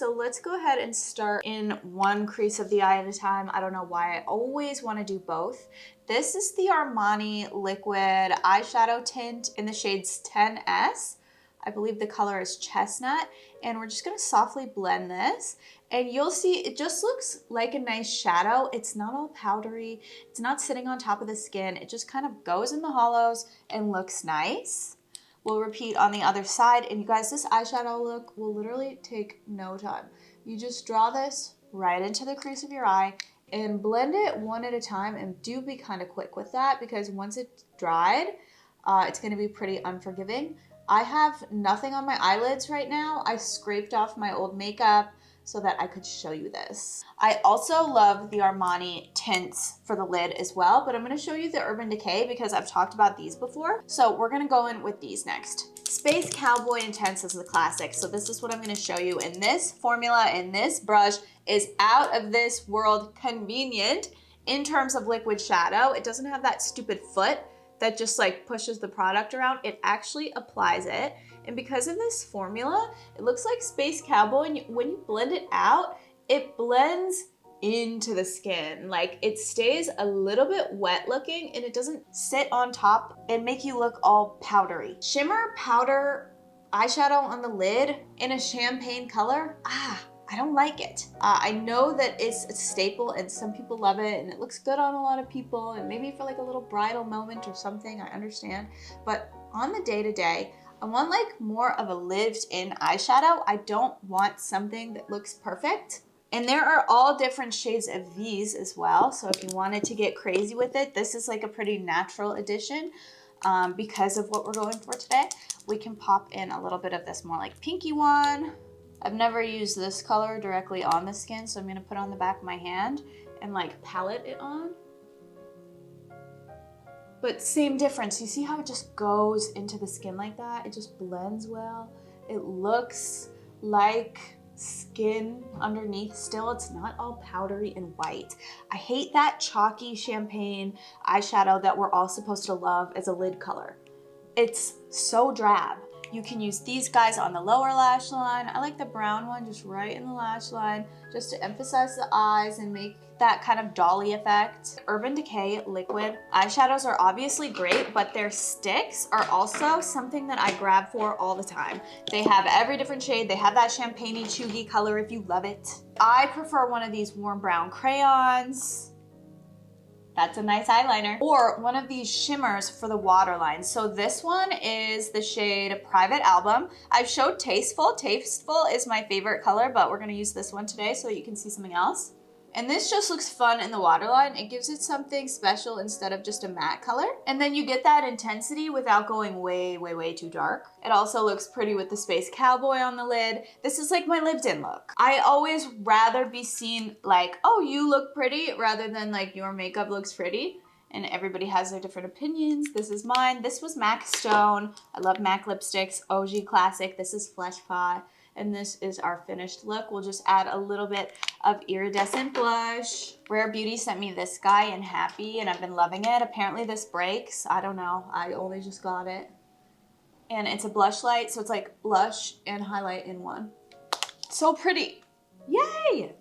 So let's go ahead and start in one crease of the eye at a time. I don't know why I always want to do both. This is the Armani liquid eyeshadow tint in the shades 10S. I believe the color is chestnut, and we're just gonna softly blend this, and you'll see it just looks like a nice shadow. It's not all powdery, it's not sitting on top of the skin, it just kind of goes in the hollows and looks nice. We'll repeat on the other side, and you guys, this eyeshadow look will literally take no time. You just draw this right into the crease of your eye and blend it one at a time, and do be kind of quick with that because once it's dried, it's gonna be pretty unforgiving. I have nothing on my eyelids right now. I scraped off my old makeup so that I could show you this. I also love the Armani tints for the lid as well, but I'm gonna show you the Urban Decay because I've talked about these before. So we're gonna go in with these next. Space Cowboy Intense is the classic. So this is what I'm gonna show you. And this formula and this brush is out of this world convenient in terms of liquid shadow. It doesn't have that stupid foot that just like pushes the product around. It actually applies it. And because of this formula, it looks like Space Cowboy, and when you blend it out, it blends into the skin. Like it stays a little bit wet looking and it doesn't sit on top and make you look all powdery. Shimmer powder eyeshadow on the lid in a champagne color, I don't like it. I know that it's a staple and some people love it and it looks good on a lot of people and maybe for like a little bridal moment or something, I understand. But on the day-to-day, I want like more of a lived-in eyeshadow. I don't want something that looks perfect. And there are all different shades of these as well. So if you wanted to get crazy with it, this is like a pretty natural addition because of what we're going for today. We can pop in a little bit of this more like pinky one. I've never used this color directly on the skin, so I'm gonna put it on the back of my hand and like palette it on. But same difference. You see how it just goes into the skin like that? It just blends well. It looks like skin underneath still. It's not all powdery and white. I hate that chalky champagne eyeshadow that we're all supposed to love as a lid color. It's so drab. You can use these guys on the lower lash line. I like the brown one just right in the lash line, just to emphasize the eyes and make that kind of dolly effect. Urban Decay liquid eyeshadows are obviously great, but their sticks are also something that I grab for all the time. They have every different shade. They have that champagne-y, chuggy color if you love it. I prefer one of these warm brown crayons. That's a nice eyeliner. Or one of these shimmers for the waterline. So this one is the shade Private Album. I've showed Tasteful. Tasteful is my favorite color, but we're gonna use this one today so you can see something else. And this just looks fun in the waterline. It gives it something special instead of just a matte color. And then you get that intensity without going way, way, way too dark. It also looks pretty with the Space Cowboy on the lid. This is like my lived-in look. I always rather be seen like, oh, you look pretty, rather than like your makeup looks pretty. And everybody has their different opinions. This is mine. This was MAC Stone. I love MAC lipsticks. OG classic. This is Flesh Pot. And this is our finished look. We'll just add a little bit of iridescent blush. Rare Beauty sent me this guy in Happy, and I've been loving it. Apparently this breaks. I don't know. I only just got it. And it's a blush light, so it's like blush and highlight in one. So pretty. Yay!